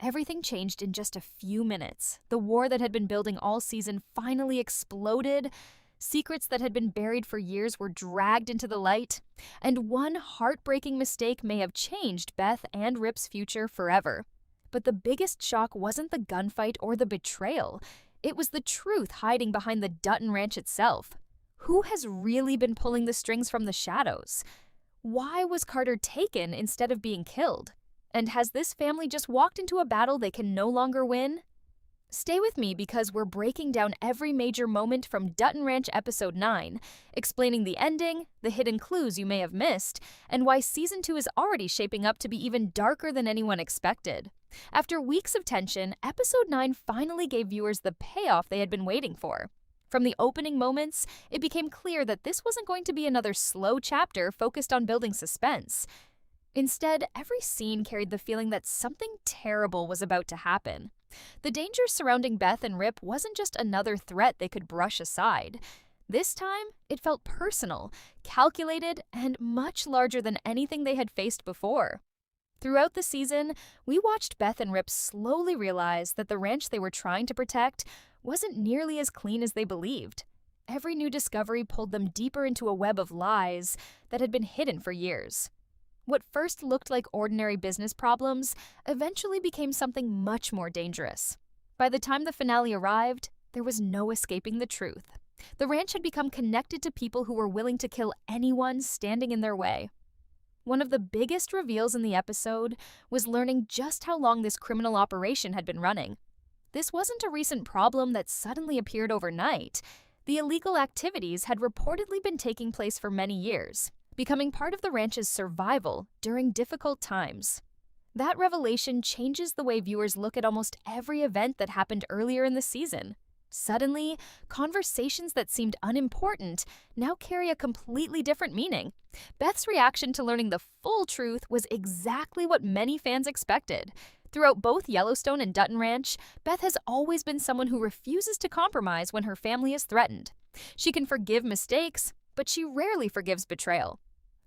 Everything changed in just a few minutes. The war that had been building all season finally exploded. Secrets that had been buried for years were dragged into the light. And one heartbreaking mistake may have changed Beth and Rip's future forever. But the biggest shock wasn't the gunfight or the betrayal. It was the truth hiding behind the Dutton Ranch itself. Who has really been pulling the strings from the shadows? Why was Carter taken instead of being killed? And has this family just walked into a battle they can no longer win? Stay with me because we're breaking down every major moment from Dutton Ranch Episode 9, explaining the ending, the hidden clues you may have missed, and why Season 2 is already shaping up to be even darker than anyone expected. After weeks of tension, Episode 9 finally gave viewers the payoff they had been waiting for. From the opening moments, it became clear that this wasn't going to be another slow chapter focused on building suspense. Instead, every scene carried the feeling that something terrible was about to happen. The danger surrounding Beth and Rip wasn't just another threat they could brush aside. This time, it felt personal, calculated, and much larger than anything they had faced before. Throughout the season, we watched Beth and Rip slowly realize that the ranch they were trying to protect wasn't nearly as clean as they believed. Every new discovery pulled them deeper into a web of lies that had been hidden for years. What first looked like ordinary business problems eventually became something much more dangerous. By the time the finale arrived, there was no escaping the truth. The ranch had become connected to people who were willing to kill anyone standing in their way. One of the biggest reveals in the episode was learning just how long this criminal operation had been running. This wasn't a recent problem that suddenly appeared overnight. The illegal activities had reportedly been taking place for many years, becoming part of the ranch's survival during difficult times. That revelation changes the way viewers look at almost every event that happened earlier in the season. Suddenly, conversations that seemed unimportant now carry a completely different meaning. Beth's reaction to learning the full truth was exactly what many fans expected. Throughout both Yellowstone and Dutton Ranch, Beth has always been someone who refuses to compromise when her family is threatened. She can forgive mistakes, but she rarely forgives betrayal.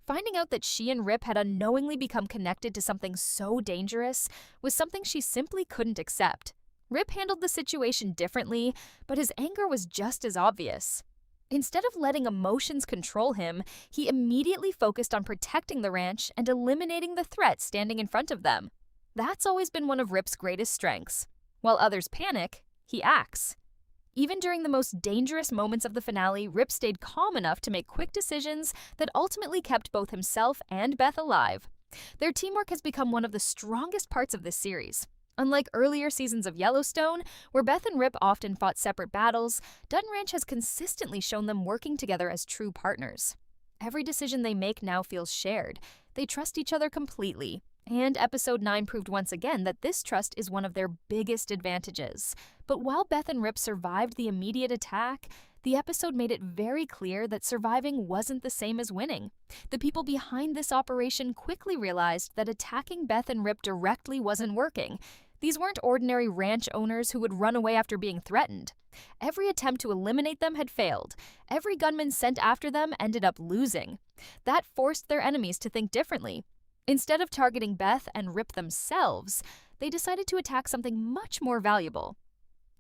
Finding out that she and Rip had unknowingly become connected to something so dangerous was something she simply couldn't accept. Rip handled the situation differently, but his anger was just as obvious. Instead of letting emotions control him, he immediately focused on protecting the ranch and eliminating the threat standing in front of them. That's always been one of Rip's greatest strengths. While others panic, he acts. Even during the most dangerous moments of the finale, Rip stayed calm enough to make quick decisions that ultimately kept both himself and Beth alive. Their teamwork has become one of the strongest parts of this series. Unlike earlier seasons of Yellowstone, where Beth and Rip often fought separate battles, Dutton Ranch has consistently shown them working together as true partners. Every decision they make now feels shared. They trust each other completely. And Episode 9 proved once again that this trust is one of their biggest advantages. But while Beth and Rip survived the immediate attack, the episode made it very clear that surviving wasn't the same as winning. The people behind this operation quickly realized that attacking Beth and Rip directly wasn't working. These weren't ordinary ranch owners who would run away after being threatened. Every attempt to eliminate them had failed. Every gunman sent after them ended up losing. That forced their enemies to think differently. Instead of targeting Beth and Rip themselves, they decided to attack something much more valuable: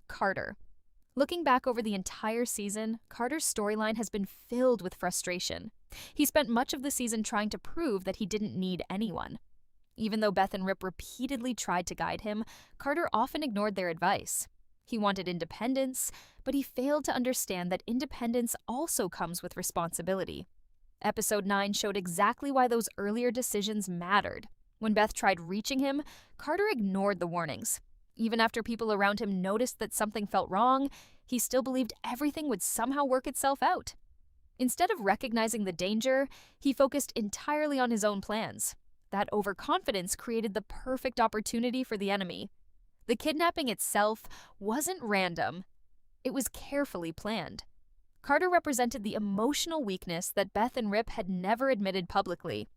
Carter. Looking back over the entire season, Carter's storyline has been filled with frustration. He spent much of the season trying to prove that he didn't need anyone. Even though Beth and Rip repeatedly tried to guide him, Carter often ignored their advice. He wanted independence, but he failed to understand that independence also comes with responsibility. Episode 9 showed exactly why those earlier decisions mattered. When Beth tried reaching him, Carter ignored the warnings. Even after people around him noticed that something felt wrong, he still believed everything would somehow work itself out. Instead of recognizing the danger, he focused entirely on his own plans. That overconfidence created the perfect opportunity for the enemy. The kidnapping itself wasn't random. It was carefully planned. Carter represented the emotional weakness that Beth and Rip had never admitted publicly.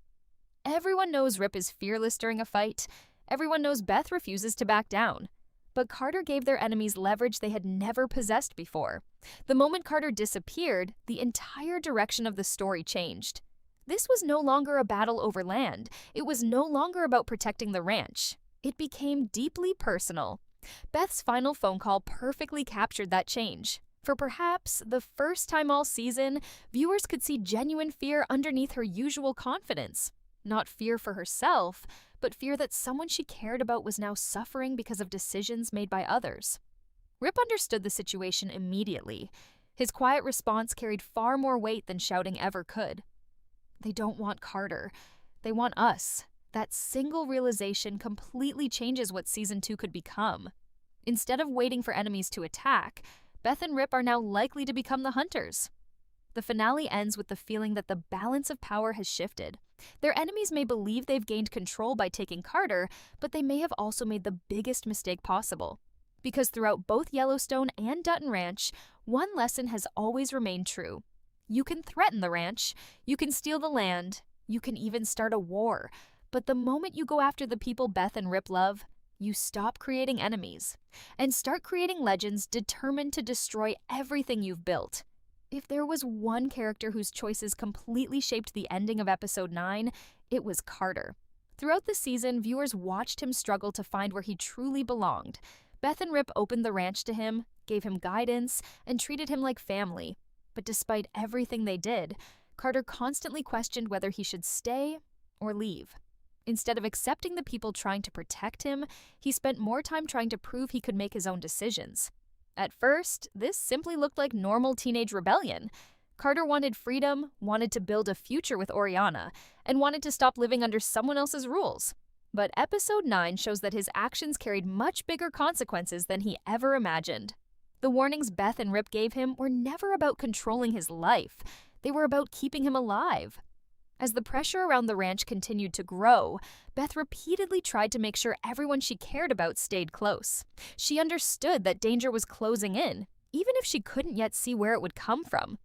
Everyone knows Rip is fearless during a fight. Everyone knows Beth refuses to back down. But Carter gave their enemies leverage they had never possessed before. The moment Carter disappeared, the entire direction of the story changed. This was no longer a battle over land. It was no longer about protecting the ranch. It became deeply personal. Beth's final phone call perfectly captured that change. For perhaps the first time all season, viewers could see genuine fear underneath her usual confidence. Not fear for herself, but fear that someone she cared about was now suffering because of decisions made by others. Rip understood the situation immediately. His quiet response carried far more weight than shouting ever could. They don't want Carter. They want us. That single realization completely changes what Season 2 could become. Instead of waiting for enemies to attack, Beth and Rip are now likely to become the hunters. The finale ends with the feeling that the balance of power has shifted. Their enemies may believe they've gained control by taking Carter, but they may have also made the biggest mistake possible. Because throughout both Yellowstone and Dutton Ranch, one lesson has always remained true. You can threaten the ranch, you can steal the land, you can even start a war, but the moment you go after the people Beth and Rip love, you stop creating enemies and start creating legends determined to destroy everything you've built. If there was one character whose choices completely shaped the ending of Episode 9, it was Carter. Throughout the season, viewers watched him struggle to find where he truly belonged. Beth and Rip opened the ranch to him, gave him guidance, and treated him like family. But despite everything they did, Carter constantly questioned whether he should stay or leave. Instead of accepting the people trying to protect him, he spent more time trying to prove he could make his own decisions. At first, this simply looked like normal teenage rebellion. Carter wanted freedom, wanted to build a future with Oriana, and wanted to stop living under someone else's rules. But Episode 9 shows that his actions carried much bigger consequences than he ever imagined. The warnings Beth and Rip gave him were never about controlling his life. They were about keeping him alive. As the pressure around the ranch continued to grow, Beth repeatedly tried to make sure everyone she cared about stayed close. She understood that danger was closing in, even if she couldn't yet see where it would come from.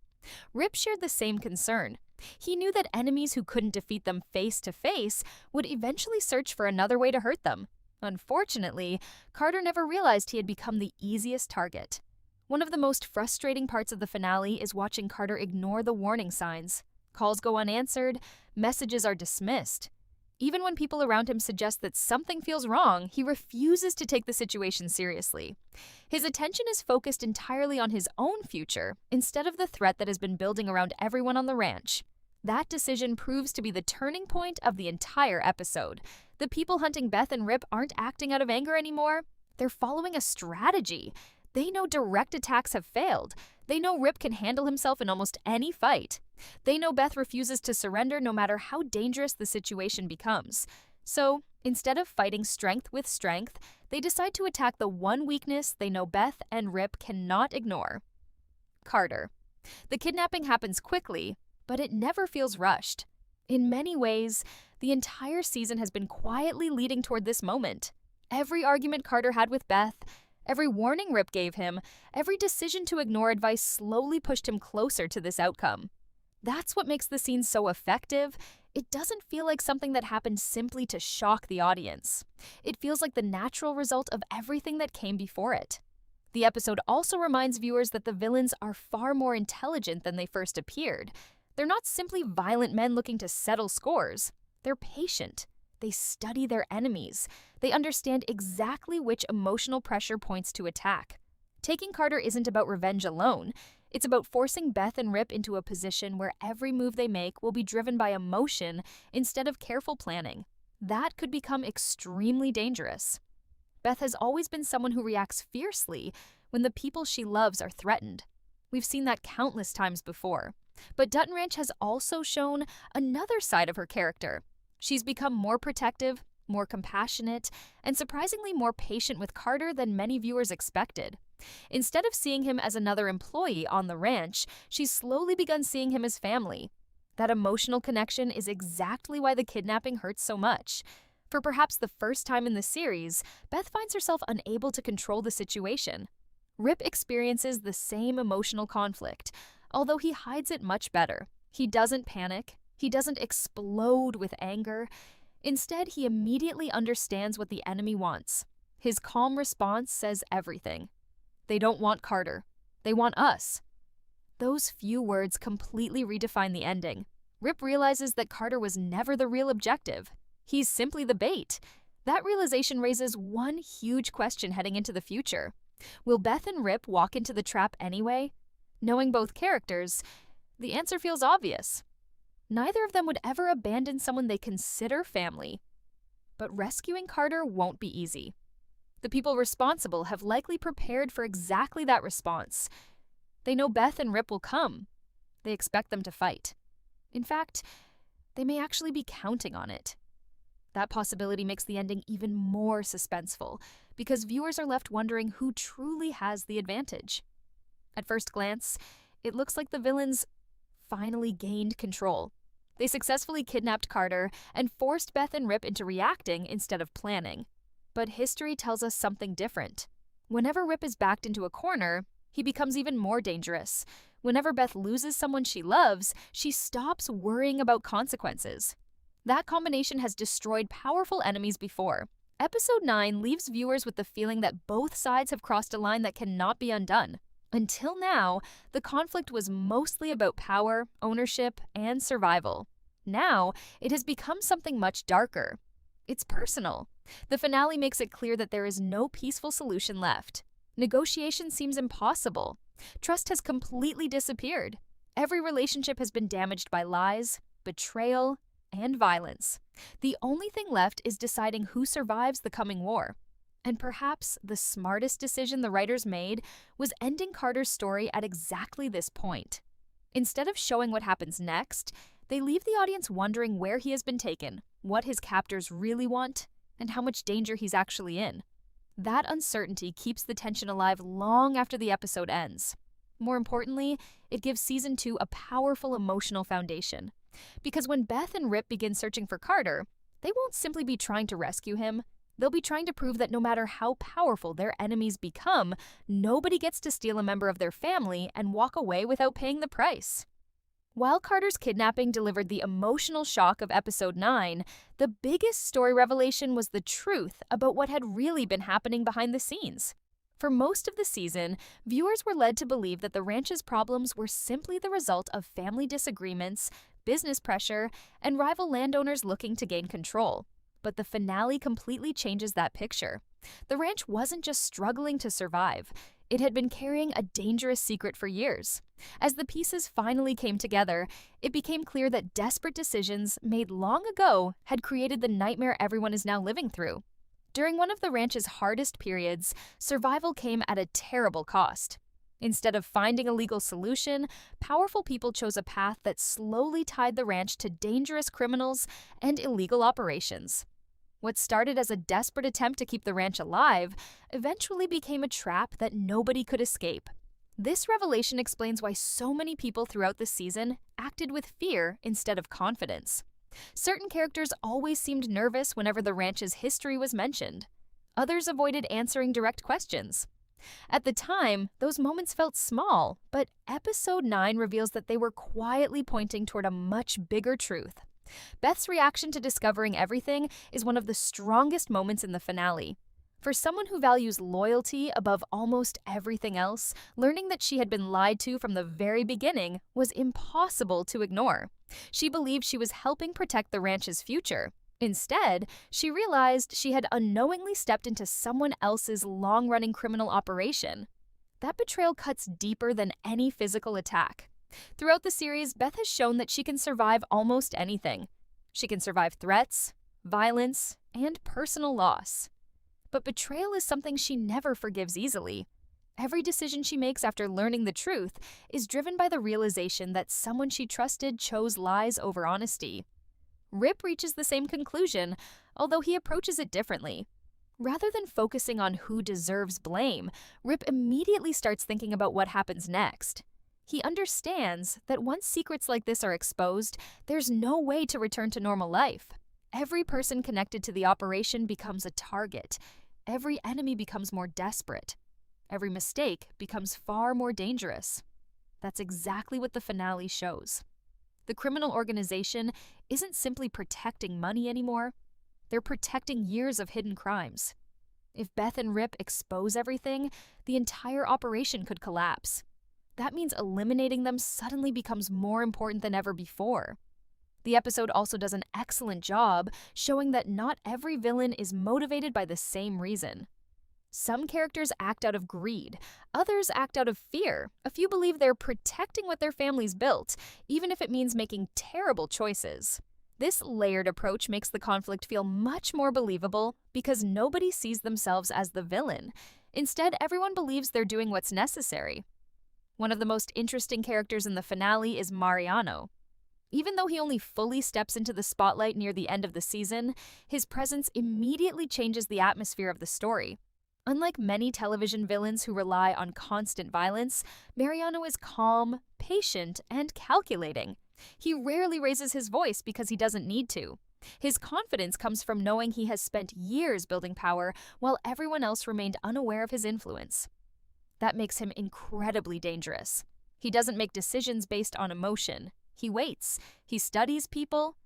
Rip shared the same concern. He knew that enemies who couldn't defeat them face to face would eventually search for another way to hurt them. Unfortunately, Carter never realized he had become the easiest target. One of the most frustrating parts of the finale is watching Carter ignore the warning signs. Calls go unanswered, messages are dismissed. Even when people around him suggest that something feels wrong, he refuses to take the situation seriously. His attention is focused entirely on his own future, instead of the threat that has been building around everyone on the ranch. That decision proves to be the turning point of the entire episode. The people hunting Beth and Rip aren't acting out of anger anymore. They're following a strategy. They know direct attacks have failed. They know Rip can handle himself in almost any fight. They know Beth refuses to surrender no matter how dangerous the situation becomes. So, instead of fighting strength with strength, they decide to attack the one weakness they know Beth and Rip cannot ignore. Carter. The kidnapping happens quickly, but it never feels rushed. In many ways, the entire season has been quietly leading toward this moment. Every argument Carter had with Beth, every warning Rip gave him, every decision to ignore advice slowly pushed him closer to this outcome. That's what makes the scene so effective. It doesn't feel like something that happened simply to shock the audience. It feels like the natural result of everything that came before it. The episode also reminds viewers that the villains are far more intelligent than they first appeared. They're not simply violent men looking to settle scores. They're patient. They study their enemies. They understand exactly which emotional pressure points to attack. Taking Carter isn't about revenge alone. It's about forcing Beth and Rip into a position where every move they make will be driven by emotion instead of careful planning. That could become extremely dangerous. Beth has always been someone who reacts fiercely when the people she loves are threatened. We've seen that countless times before. But Dutton Ranch has also shown another side of her character. She's become more protective, more compassionate, and surprisingly more patient with Carter than many viewers expected. Instead of seeing him as another employee on the ranch, she's slowly begun seeing him as family. That emotional connection is exactly why the kidnapping hurts so much. For perhaps the first time in the series, Beth finds herself unable to control the situation. Rip experiences the same emotional conflict, although he hides it much better. He doesn't panic. He doesn't explode with anger. Instead, he immediately understands what the enemy wants. His calm response says everything. They don't want Carter. They want us. Those few words completely redefine the ending. Rip realizes that Carter was never the real objective. He's simply the bait. That realization raises one huge question heading into the future. Will Beth and Rip walk into the trap anyway? Knowing both characters, the answer feels obvious. Neither of them would ever abandon someone they consider family. But rescuing Carter won't be easy. The people responsible have likely prepared for exactly that response. They know Beth and Rip will come. They expect them to fight. In fact, they may actually be counting on it. That possibility makes the ending even more suspenseful, because viewers are left wondering who truly has the advantage. At first glance, it looks like the villains finally gained control. They successfully kidnapped Carter and forced Beth and Rip into reacting instead of planning. But history tells us something different. Whenever Rip is backed into a corner, he becomes even more dangerous. Whenever Beth loses someone she loves, she stops worrying about consequences. That combination has destroyed powerful enemies before. Episode 9 leaves viewers with the feeling that both sides have crossed a line that cannot be undone. Until now, the conflict was mostly about power, ownership, and survival. Now, it has become something much darker. It's personal. The finale makes it clear that there is no peaceful solution left. Negotiation seems impossible. Trust has completely disappeared. Every relationship has been damaged by lies, betrayal, and violence. The only thing left is deciding who survives the coming war. And perhaps the smartest decision the writers made was ending Carter's story at exactly this point. Instead of showing what happens next, they leave the audience wondering where he has been taken, what his captors really want, and how much danger he's actually in. That uncertainty keeps the tension alive long after the episode ends. More importantly, it gives Season 2 a powerful emotional foundation. Because when Beth and Rip begin searching for Carter, they won't simply be trying to rescue him. They'll be trying to prove that no matter how powerful their enemies become, nobody gets to steal a member of their family and walk away without paying the price. While Carter's kidnapping delivered the emotional shock of Episode 9, the biggest story revelation was the truth about what had really been happening behind the scenes. For most of the season, viewers were led to believe that the ranch's problems were simply the result of family disagreements, business pressure, and rival landowners looking to gain control. But the finale completely changes that picture. The ranch wasn't just struggling to survive. It had been carrying a dangerous secret for years. As the pieces finally came together, it became clear that desperate decisions made long ago had created the nightmare everyone is now living through. During one of the ranch's hardest periods, survival came at a terrible cost. Instead of finding a legal solution, powerful people chose a path that slowly tied the ranch to dangerous criminals and illegal operations. What started as a desperate attempt to keep the ranch alive eventually became a trap that nobody could escape. This revelation explains why so many people throughout the season acted with fear instead of confidence. Certain characters always seemed nervous whenever the ranch's history was mentioned. Others avoided answering direct questions. At the time, those moments felt small, but Episode 9 reveals that they were quietly pointing toward a much bigger truth. Beth's reaction to discovering everything is one of the strongest moments in the finale. For someone who values loyalty above almost everything else, learning that she had been lied to from the very beginning was impossible to ignore. She believed she was helping protect the ranch's future. Instead, she realized she had unknowingly stepped into someone else's long-running criminal operation. That betrayal cuts deeper than any physical attack. Throughout the series, Beth has shown that she can survive almost anything. She can survive threats, violence, and personal loss. But betrayal is something she never forgives easily. Every decision she makes after learning the truth is driven by the realization that someone she trusted chose lies over honesty. Rip reaches the same conclusion, although he approaches it differently. Rather than focusing on who deserves blame, Rip immediately starts thinking about what happens next. He understands that once secrets like this are exposed, there's no way to return to normal life. Every person connected to the operation becomes a target. Every enemy becomes more desperate. Every mistake becomes far more dangerous. That's exactly what the finale shows. The criminal organization isn't simply protecting money anymore. They're protecting years of hidden crimes. If Beth and Rip expose everything, the entire operation could collapse. That means eliminating them suddenly becomes more important than ever before. The episode also does an excellent job showing that not every villain is motivated by the same reason. Some characters act out of greed, others act out of fear. A few believe they're protecting what their family's built, even if it means making terrible choices. This layered approach makes the conflict feel much more believable because nobody sees themselves as the villain. Instead, everyone believes they're doing what's necessary. One of the most interesting characters in the finale is Mariano. Even though he only fully steps into the spotlight near the end of the season, his presence immediately changes the atmosphere of the story. Unlike many television villains who rely on constant violence, Mariano is calm, patient, and calculating. He rarely raises his voice because he doesn't need to. His confidence comes from knowing he has spent years building power while everyone else remained unaware of his influence. That makes him incredibly dangerous. He doesn't make decisions based on emotion. He waits, he studies people,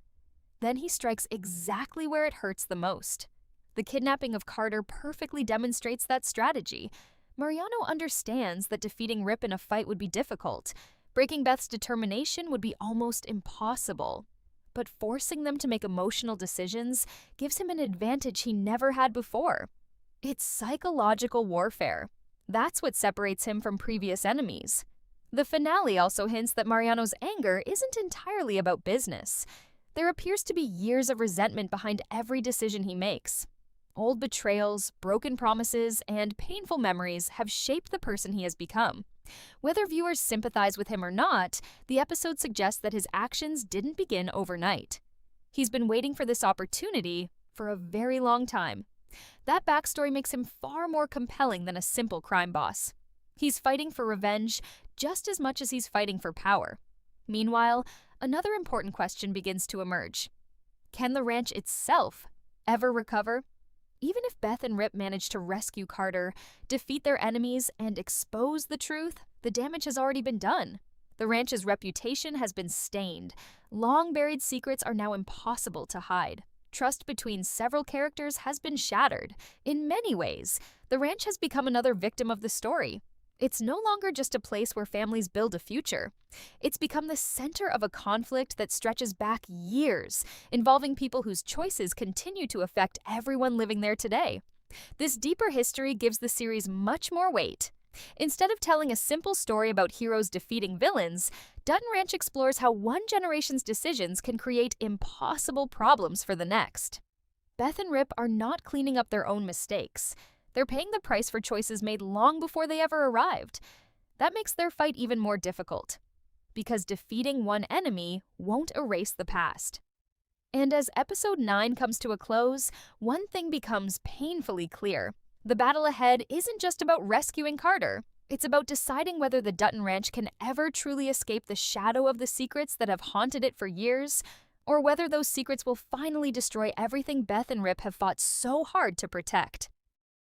then he strikes exactly where it hurts the most. The kidnapping of Carter perfectly demonstrates that strategy. Mariano understands that defeating Rip in a fight would be difficult. Breaking Beth's determination would be almost impossible. But forcing them to make emotional decisions gives him an advantage he never had before. It's psychological warfare. That's what separates him from previous enemies. The finale also hints that Mariano's anger isn't entirely about business. There appears to be years of resentment behind every decision he makes. Old betrayals, broken promises, and painful memories have shaped the person he has become. Whether viewers sympathize with him or not, the episode suggests that his actions didn't begin overnight. He's been waiting for this opportunity for a very long time. That backstory makes him far more compelling than a simple crime boss. He's fighting for revenge just as much as he's fighting for power. Meanwhile, another important question begins to emerge. Can the ranch itself ever recover? Even if Beth and Rip manage to rescue Carter, defeat their enemies, and expose the truth, the damage has already been done. The ranch's reputation has been stained. Long-buried secrets are now impossible to hide. Trust between several characters has been shattered. In many ways, the ranch has become another victim of the story. It's no longer just a place where families build a future. It's become the center of a conflict that stretches back years, involving people whose choices continue to affect everyone living there today. This deeper history gives the series much more weight. Instead of telling a simple story about heroes defeating villains, Dutton Ranch explores how one generation's decisions can create impossible problems for the next. Beth and Rip are not cleaning up their own mistakes. They're paying the price for choices made long before they ever arrived. That makes their fight even more difficult, because defeating one enemy won't erase the past. And as episode 9 comes to a close, one thing becomes painfully clear. The battle ahead isn't just about rescuing Carter. It's about deciding whether the Dutton Ranch can ever truly escape the shadow of the secrets that have haunted it for years, or whether those secrets will finally destroy everything Beth and Rip have fought so hard to protect.